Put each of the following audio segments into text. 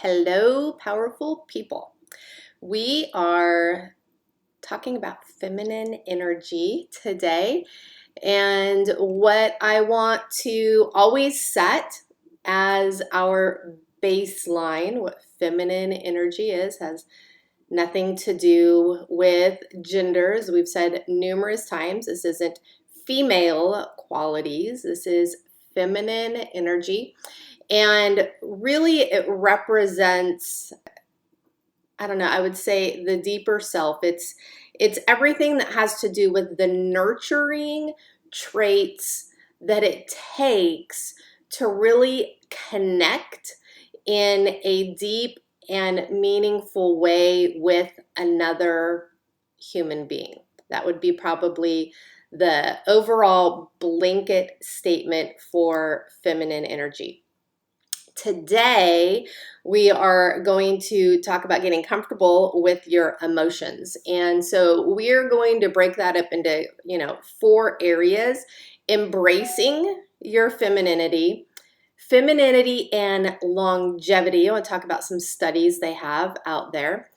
Hello, powerful people. We are talking about feminine energy today, and what I want to always set as our baseline, what feminine energy is, has nothing to do with genders. We've said numerous times this isn't female qualities, this is feminine energy. And really, it represents, I don't know, I would say the deeper self. It's everything that has to do with the nurturing traits that it takes to really connect in a deep and meaningful way with another human being. That would be probably the overall blanket statement for feminine energy. Today, we are going to talk about getting comfortable with your emotions. And so we're going to break that up into, 4 areas: embracing your femininity, femininity and longevity. I want to talk about some studies they have out there.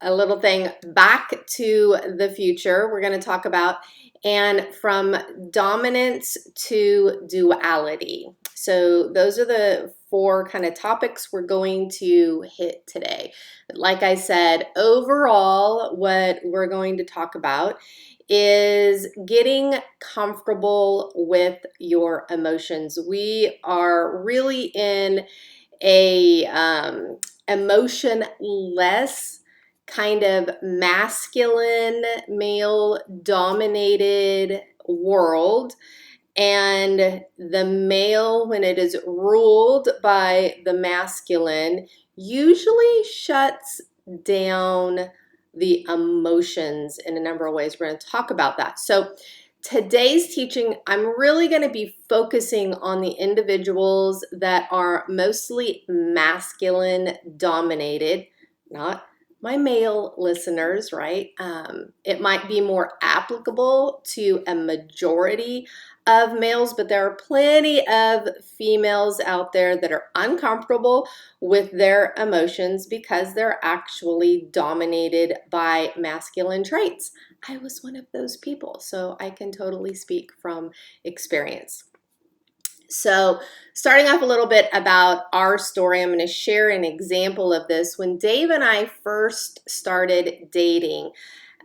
A little thing back to the future, we're going to talk about, and from dominance to duality. So those are the 4 kind of topics we're going to hit today. Like I said, overall, what we're going to talk about is getting comfortable with your emotions. We are really in a emotionless kind of masculine, male dominated world. And the male, when it is ruled by the masculine, usually shuts down the emotions in a number of ways. We're going to talk about that. So today's teaching, I'm really going to be focusing on the individuals that are mostly masculine dominated, not my male listeners, right? It might be more applicable to a majority of males, but there are plenty of females out there that are uncomfortable with their emotions because they're actually dominated by masculine traits. I was one of those people, so I can totally speak from experience. So starting off a little bit about our story, I'm going to share an example of this. When Dave and I first started dating,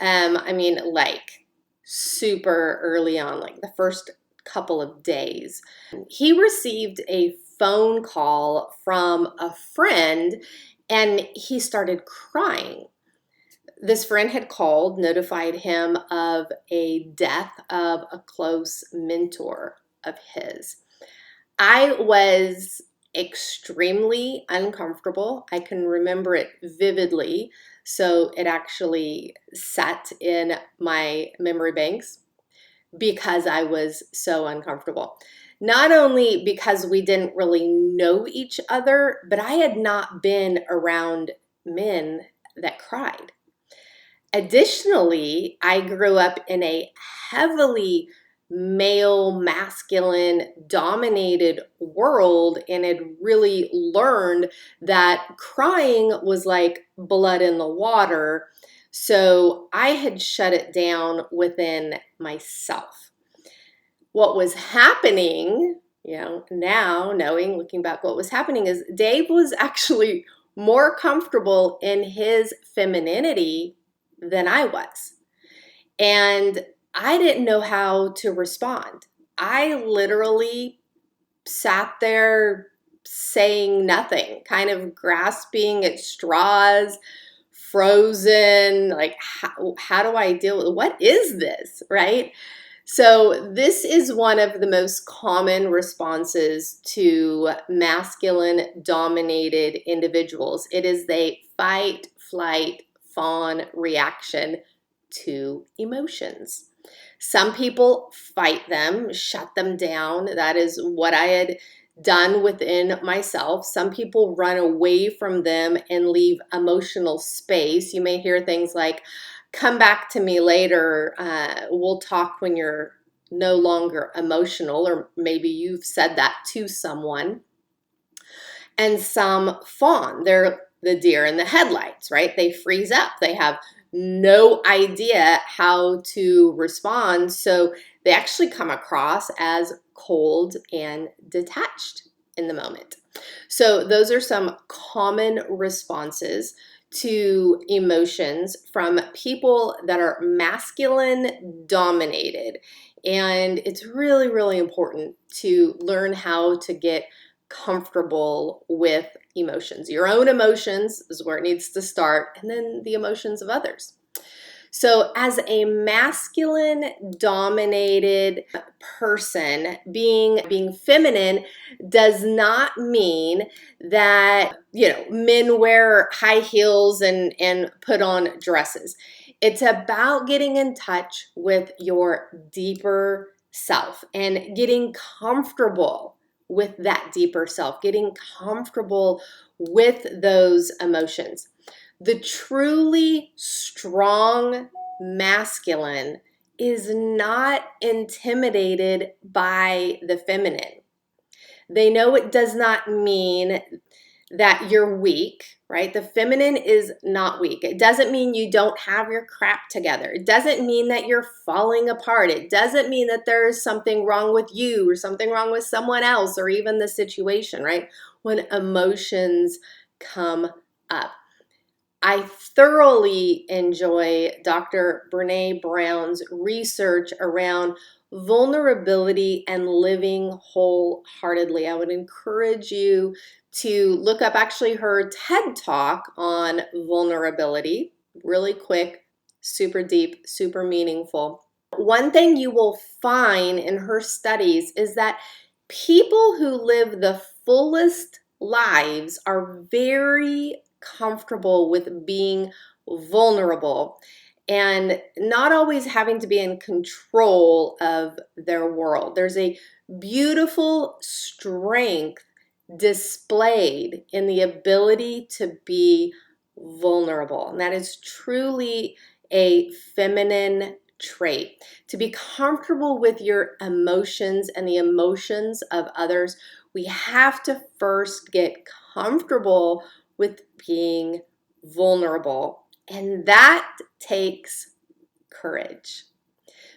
like super early on, like the first couple of days, he received a phone call from a friend and he started crying. This friend had called, notified him of a death of a close mentor of his. I was extremely uncomfortable. I can remember it vividly, so it actually sat in my memory banks because I was so uncomfortable. Not only because we didn't really know each other, but I had not been around men that cried. Additionally, I grew up in a heavily male, masculine dominated world and had really learned that crying was like blood in the water. So I had shut it down within myself. What was happening, now knowing, looking back, what was happening is Dave was actually more comfortable in his femininity than I was. And I didn't know how to respond. I literally sat there saying nothing, kind of grasping at straws, frozen, like, how do I deal with, what is this, right? So this is one of the most common responses to masculine dominated individuals. It is the fight, flight, fawn reaction to emotions. Some people fight them, shut them down. That is what I had done within myself. Some people run away from them and leave emotional space. You may hear things like, come back to me later, we'll talk when you're no longer emotional, or maybe you've said that to someone. And some fawn. They're the deer in the headlights, right? They freeze up. They have no idea how to respond. So they actually come across as cold and detached in the moment. So those are some common responses to emotions from people that are masculine dominated. And it's really, really important to learn how to get comfortable with emotions. Your own emotions is where it needs to start, and then the emotions of others. So, as a masculine dominated person, being feminine does not mean that, men wear high heels and put on dresses. It's about getting in touch with your deeper self and getting comfortable with that deeper self, getting comfortable with those emotions. The truly strong masculine is not intimidated by the feminine. They know it does not mean that you're weak, right? The feminine is not weak. It doesn't mean you don't have your crap together. It doesn't mean that you're falling apart. It doesn't mean that there's something wrong with you or something wrong with someone else or even the situation, right? When emotions come up. I thoroughly enjoy Dr. Brene Brown's research around vulnerability and living wholeheartedly. I would encourage you to look up actually her TED Talk on vulnerability, really quick, super deep, super meaningful. One thing you will find in her studies is that people who live the fullest lives are very comfortable with being vulnerable and not always having to be in control of their world. There's a beautiful strength displayed in the ability to be vulnerable. And that is truly a feminine trait. To be comfortable with your emotions and the emotions of others, we have to first get comfortable with being vulnerable. And that takes courage.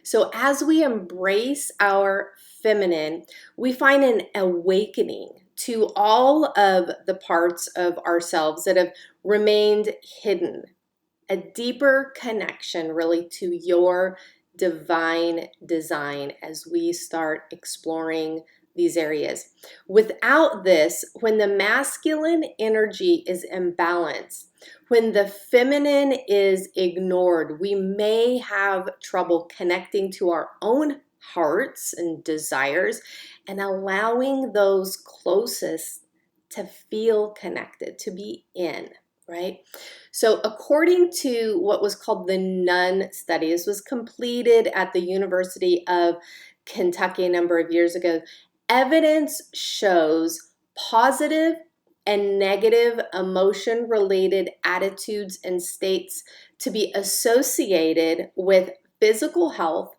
So as we embrace our feminine, we find an awakening to all of the parts of ourselves that have remained hidden, a deeper connection really to your divine design as we start exploring these areas. Without this, when the masculine energy is imbalanced, when the feminine is ignored, we may have trouble connecting to our own hearts and desires and allowing those closest to feel connected, to be in, right? So according to what was called the Nun study, this was completed at the University of Kentucky a number of years ago, evidence shows positive and negative emotion-related attitudes and states to be associated with physical health,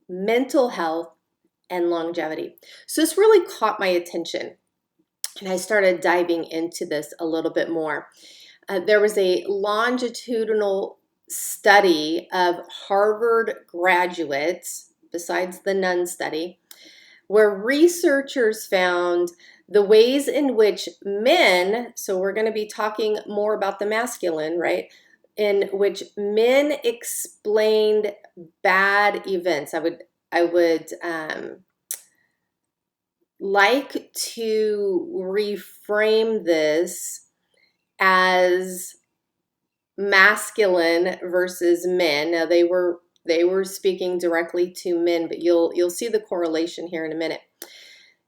mental health, and longevity. So this really caught my attention, and I started diving into this a little bit more. There was a longitudinal study of Harvard graduates, besides the Nun study, where researchers found the ways in which men, so we're going to be talking more about the masculine, right? In which men explained bad events. I would like to reframe this as masculine versus men. Now they were speaking directly to men, but you'll see the correlation here in a minute.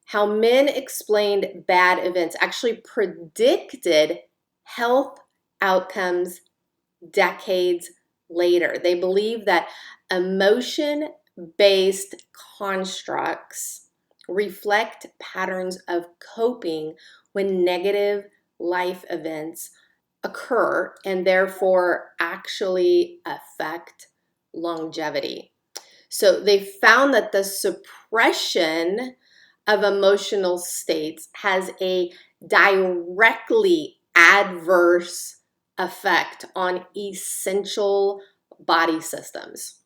How men explained bad events actually predicted health outcomes decades later. They believe that emotion-based constructs reflect patterns of coping when negative life events occur and therefore actually affect longevity. So they found that the suppression of emotional states has a directly adverse effect on essential body systems.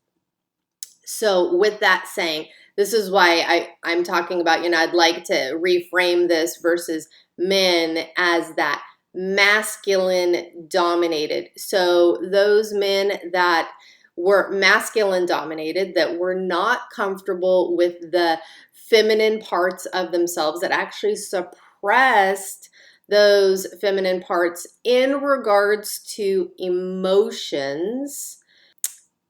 So with that saying, this is why I'm talking about, I'd like to reframe this versus men as that masculine dominated. So those men that were masculine dominated, that were not comfortable with the feminine parts of themselves, that actually suppressed those feminine parts in regards to emotions,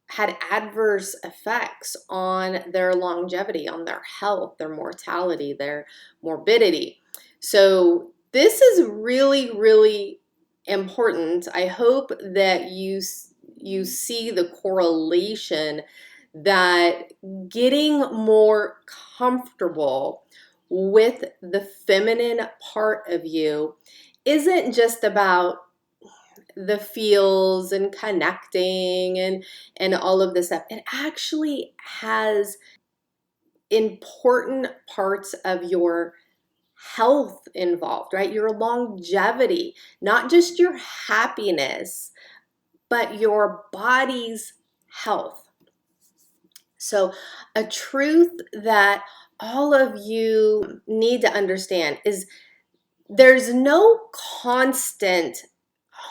had adverse effects on their longevity, on their health, their mortality, their morbidity. So this is really, really important. I hope that you see the correlation, that getting more comfortable with the feminine part of you isn't just about the feels and connecting and all of this stuff. It actually has important parts of your health involved, right? Your longevity, not just your happiness, but your body's health. So a truth that all of you need to understand is there's no constant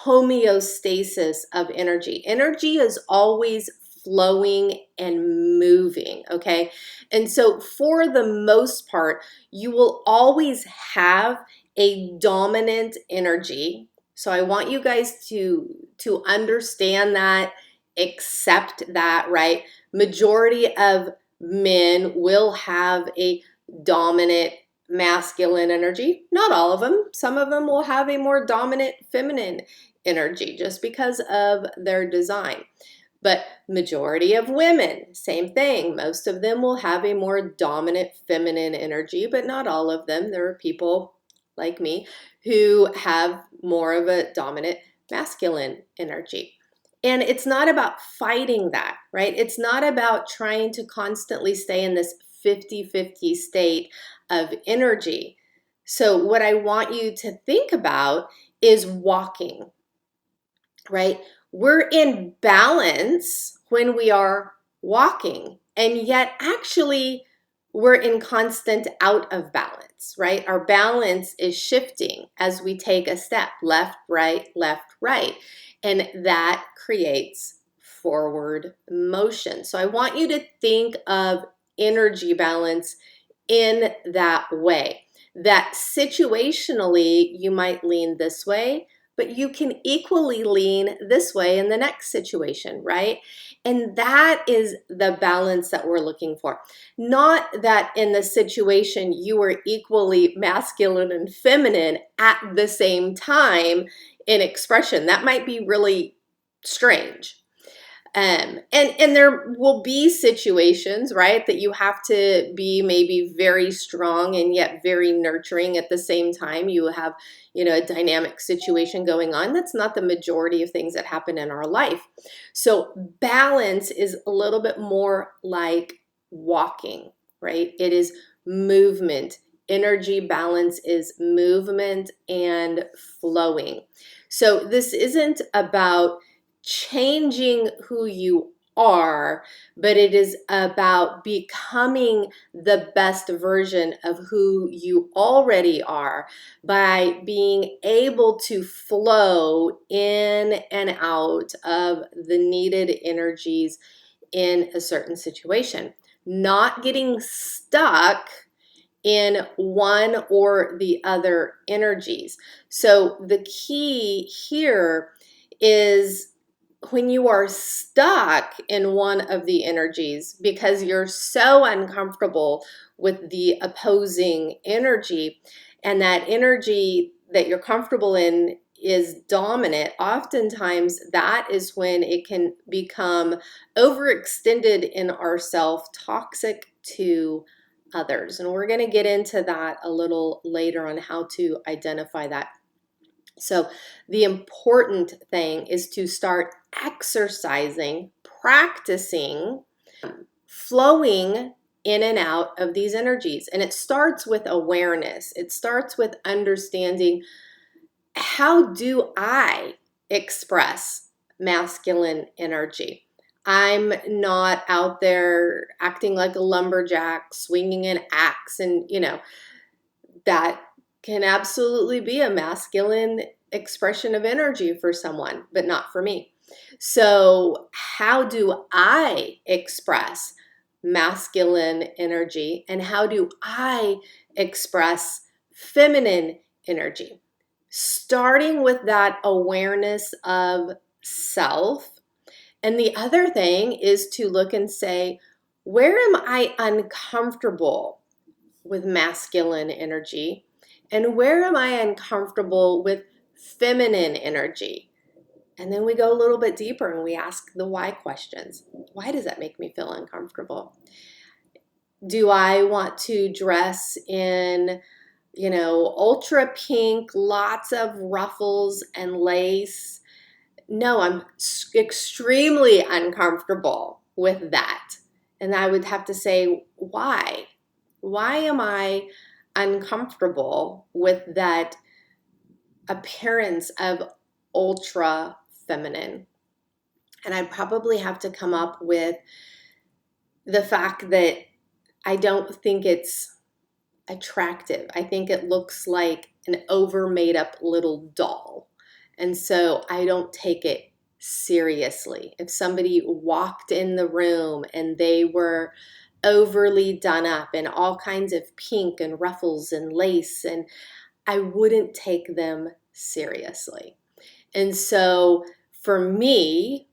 homeostasis of energy. Energy is always flowing and moving, okay? And so for the most part, you will always have a dominant energy. So I want you guys to understand that, accept that, right? Majority of men will have a dominant masculine energy. Not all of them. Some of them will have a more dominant feminine energy just because of their design. But majority of women, same thing. Most of them will have a more dominant feminine energy, but not all of them. There are people like me who have more of a dominant masculine energy. And it's not about fighting that, right? It's not about trying to constantly stay in this 50-50 state of energy. So what I want you to think about is walking, right? We're in balance when we are walking, and yet actually we're in constant out of balance, right? Our balance is shifting as we take a step, left, right, and that creates forward motion. So I want you to think of energy balance in that way, that situationally you might lean this way, but you can equally lean this way in the next situation, right? And that is the balance that we're looking for. Not that in the situation you are equally masculine and feminine at the same time in expression. That might be really strange. And there will be situations, right, that you have to be maybe very strong and yet very nurturing at the same time. You have, a dynamic situation going on. That's not the majority of things that happen in our life. So balance is a little bit more like walking, right? It is movement. Energy balance is movement and flowing. So this isn't about changing who you are, but it is about becoming the best version of who you already are by being able to flow in and out of the needed energies in a certain situation, not getting stuck in one or the other energies. So the key here is when you are stuck in one of the energies because you're so uncomfortable with the opposing energy, and that energy that you're comfortable in is dominant, oftentimes that is when it can become overextended in ourself, toxic to others. And we're going to get into that a little later on how to identify that. So the important thing is to start exercising, practicing, flowing in and out of these energies. And it starts with awareness. It starts with understanding, how do I express masculine energy? I'm not out there acting like a lumberjack, swinging an axe, and that can absolutely be a masculine expression of energy for someone, but not for me. So, how do I express masculine energy, and how do I express feminine energy? Starting with that awareness of self. And the other thing is to look and say, where am I uncomfortable with masculine energy? And where am I uncomfortable with feminine energy? And then we go a little bit deeper and we ask the why questions. Why does that make me feel uncomfortable? Do I want to dress in, ultra pink, lots of ruffles and lace? No, I'm extremely uncomfortable with that. And I would have to say, why? Why am I uncomfortable with that appearance of ultra feminine? And I probably have to come up with the fact that I don't think it's attractive. I think it looks like an over made up little doll. And so I don't take it seriously. If somebody walked in the room and they were overly done up in all kinds of pink and ruffles and lace, and I wouldn't take them seriously. And so for me,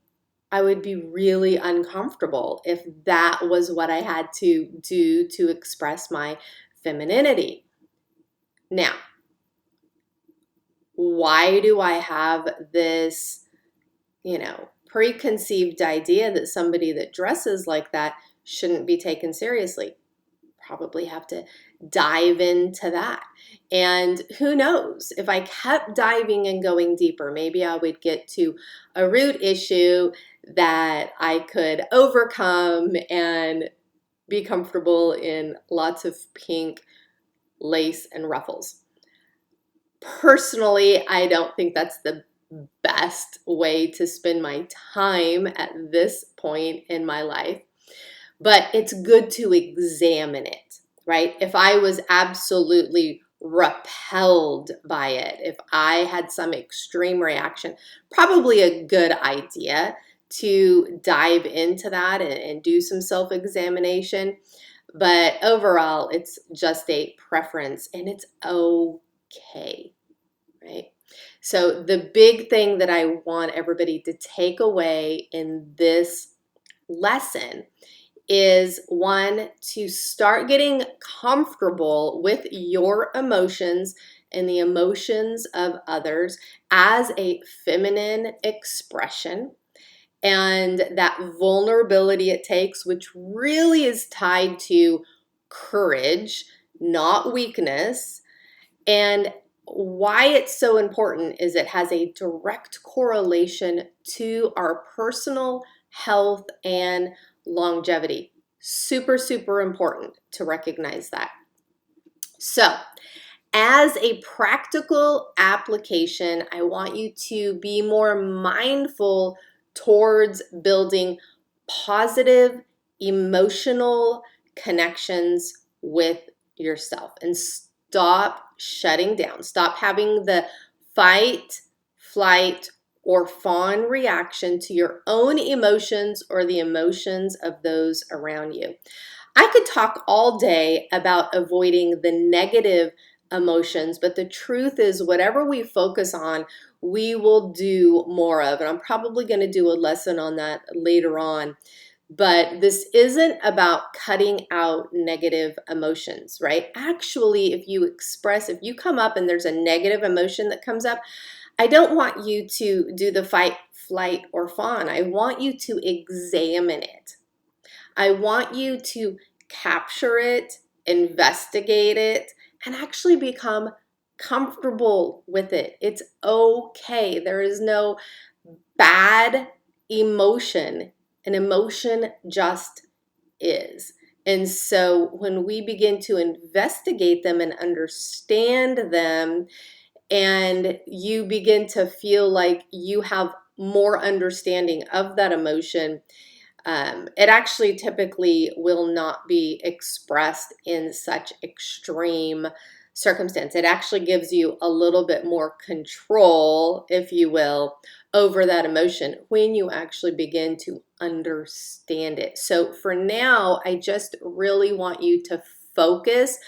I would be really uncomfortable if that was what I had to do to express my femininity. Now, why do I have this, preconceived idea that somebody that dresses like that shouldn't be taken seriously? Probably have to dive into that. And who knows, if I kept diving and going deeper, maybe I would get to a root issue that I could overcome and be comfortable in lots of pink lace and ruffles. Personally, I don't think that's the best way to spend my time at this point in my life, but it's good to examine it, right? If I was absolutely repelled by it, if I had some extreme reaction, probably a good idea to dive into that and do some self-examination. But overall, it's just a preference, and it's okay, right? So the big thing that I want everybody to take away in this lesson is, one, to start getting comfortable with your emotions and the emotions of others as a feminine expression, and that vulnerability it takes, which really is tied to courage, not weakness. And why it's so important is it has a direct correlation to our personal health and longevity. Super, super important to recognize that. So, as a practical application, I want you to be more mindful towards building positive emotional connections with yourself, and stop shutting down. Stop having the fight, flight, or fawn reaction to your own emotions or the emotions of those around you. I could talk all day about avoiding the negative emotions, but the truth is, whatever we focus on, we will do more of. And I'm probably going to do a lesson on that later on. But this isn't about cutting out negative emotions, right? Actually, if you come up and there's a negative emotion that comes up, I don't want you to do the fight, flight, or fawn. I want you to examine it. I want you to capture it, investigate it, and actually become comfortable with it. It's okay. There is no bad emotion. An emotion just is. And so when we begin to investigate them and understand them, and you begin to feel like you have more understanding of that emotion, it actually typically will not be expressed in such extreme circumstance. It actually gives you a little bit more control, if you will, over that emotion when you actually begin to understand it. So for now, I just really want you to focus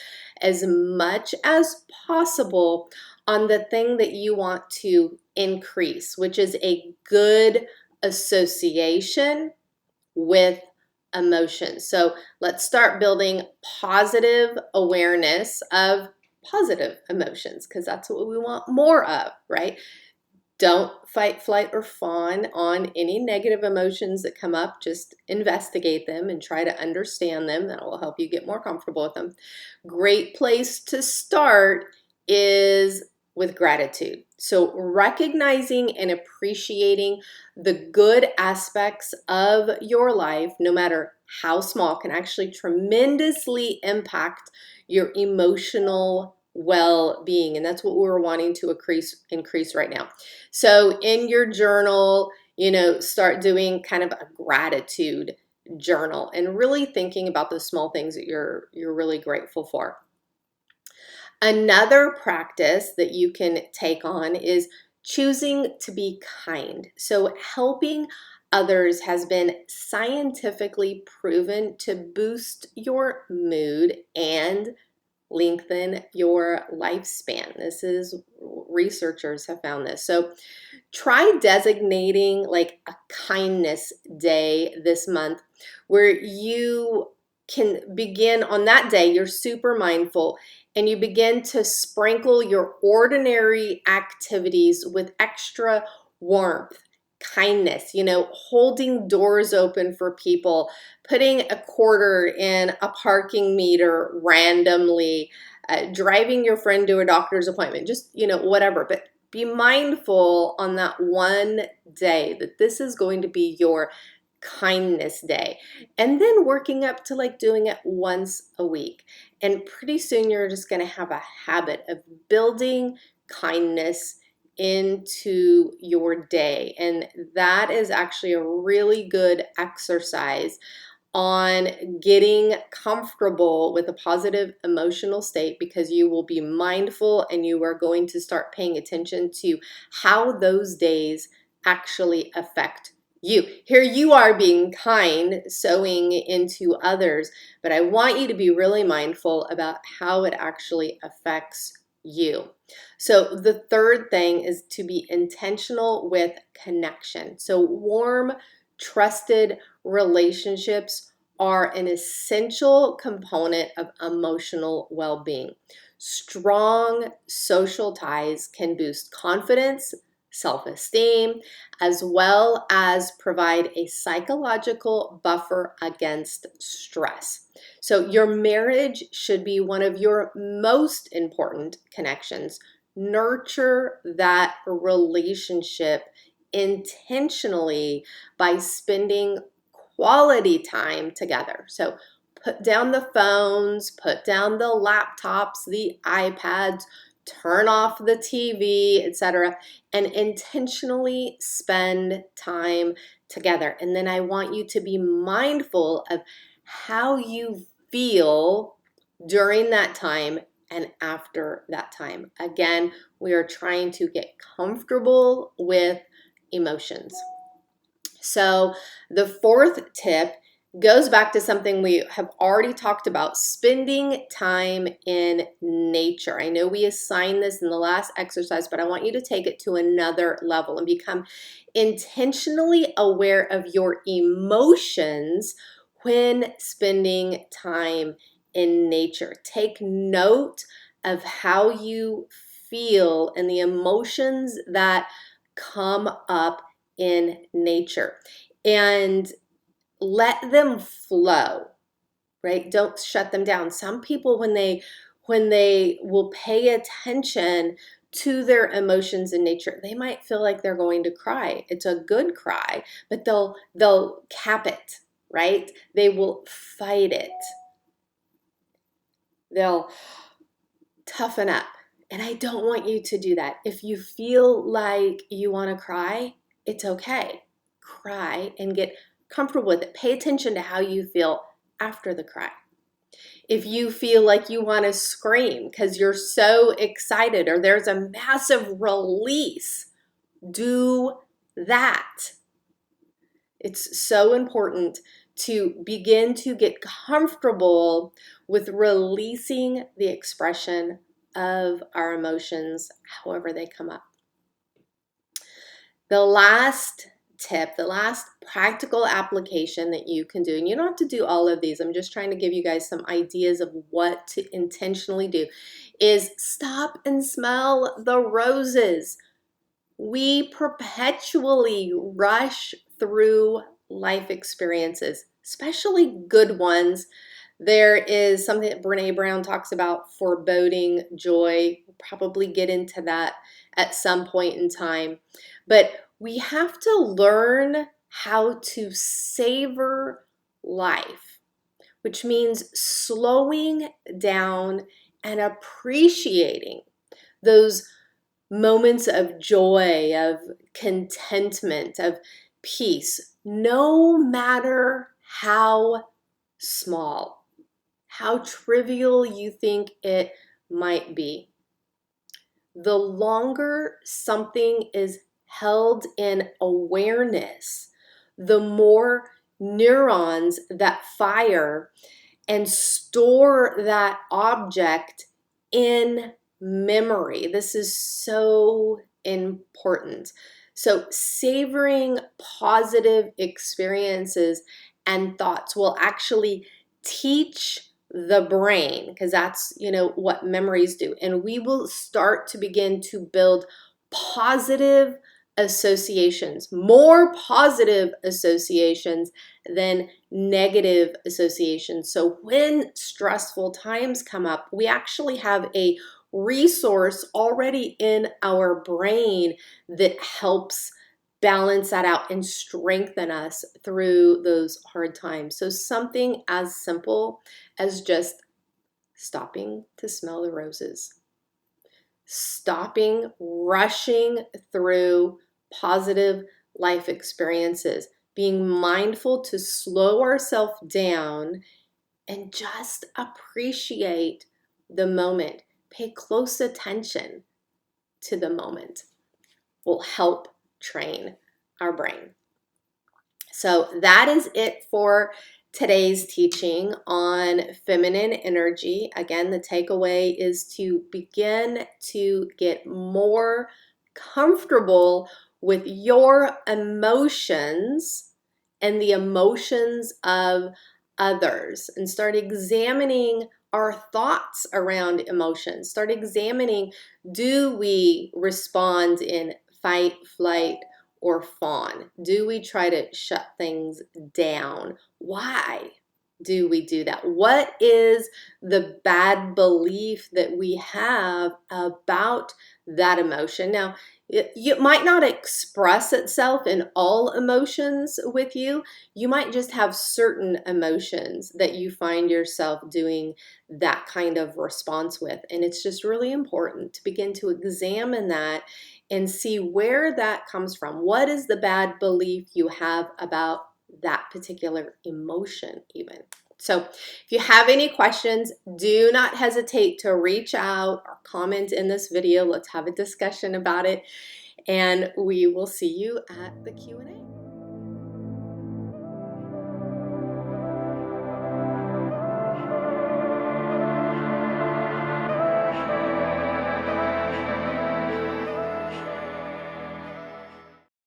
as much as possible on the thing that you want to increase, which is a good association with emotions. So let's start building positive awareness of positive emotions, because that's what we want more of, right? Don't fight, flight, or fawn on any negative emotions that come up. Just investigate them and try to understand them. That will help you get more comfortable with them. Great place to start is with gratitude. So recognizing and appreciating the good aspects of your life, no matter how small, can actually tremendously impact your emotional well-being. And that's what we're wanting to increase right now. So in your journal, start doing kind of a gratitude journal and really thinking about the small things that you're really grateful for. Another practice that you can take on is choosing to be kind. So helping others has been scientifically proven to boost your mood and lengthen your lifespan. This is, researchers have found this. So try designating like a kindness day this month where you can begin on that day, you're super mindful, and you begin to sprinkle your ordinary activities with extra warmth, kindness, holding doors open for people, putting a quarter in a parking meter randomly, driving your friend to a doctor's appointment, just, whatever. But be mindful on that one day that this is going to be your kindness day, and then working up to like doing it once a week. And pretty soon you're just going to have a habit of building kindness into your day. And that is actually a really good exercise on getting comfortable with a positive emotional state, because you will be mindful and you are going to start paying attention to how those days actually affect you. Here you are being kind, sowing into others, but I want you to be really mindful about how it actually affects you. So the third thing is to be intentional with connection. So warm, trusted relationships are an essential component of emotional well-being. Strong social ties can boost confidence, self-esteem, as well as provide a psychological buffer against stress. So your marriage should be one of your most important connections. Nurture that relationship intentionally by spending quality time together. So put down the phones, put down the laptops, the iPads, turn off the TV, etc., and intentionally spend time together. And then I want you to be mindful of how you feel during that time and after that time. Again, we are trying to get comfortable with emotions. So the fourth tip goes back to something we have already talked about: spending time in nature. I know we assigned this in the last exercise, but I want you to take it to another level and become intentionally aware of your emotions when spending time in nature. Take note of how you feel and the emotions that come up in nature, and let them flow, right? Don't shut them down. Some people, when they will pay attention to their emotions in nature, they might feel like they're going to cry. It's a good cry, but they'll cap it, right? They will fight it. They'll toughen up. And I don't want you to do that. If you feel like you want to cry, it's okay. Cry and get comfortable with it. Pay attention to how you feel after the cry. If you feel like you want to scream because you're so excited or there's a massive release, do that. It's so important to begin to get comfortable with releasing the expression of our emotions, however they come up. The last tip, the last practical application that you can do, and you don't have to do all of these, I'm just trying to give you guys some ideas of what to intentionally do, is stop and smell the roses. We perpetually rush through life experiences, especially good ones. There is something that Brene Brown talks about, foreboding joy. We'll probably get into that at some point in time. But we have to learn how to savor life, which means slowing down and appreciating those moments of joy, of contentment, of peace, no matter how small, how trivial you think it might be. The longer something is held in awareness, the more neurons that fire and store that object in memory. This is so important. So savoring positive experiences and thoughts will actually teach the brain, because that's, what memories do. And we will start to begin to build positive associations, more positive associations than negative associations. So when stressful times come up, we actually have a resource already in our brain that helps balance that out and strengthen us through those hard times. So something as simple as just stopping to smell the roses, stopping rushing through positive life experiences, being mindful to slow ourselves down and just appreciate the moment. Pay close attention to the moment will help train our brain. So that is it for today's teaching on feminine energy. Again, the takeaway is to begin to get more comfortable with your emotions and the emotions of others, and start examining our thoughts around emotions. Start examining, do we respond in fight, flight, or fawn? Do we try to shut things down? Why do we do that? What is the bad belief that we have about that emotion? Now, it might not express itself in all emotions with you. You might just have certain emotions that you find yourself doing that kind of response with. And it's just really important to begin to examine that and see where that comes from. What is the bad belief you have about that particular emotion even? So if you have any questions, do not hesitate to reach out or comment in this video. Let's have a discussion about it, and we will see you at the Q&A.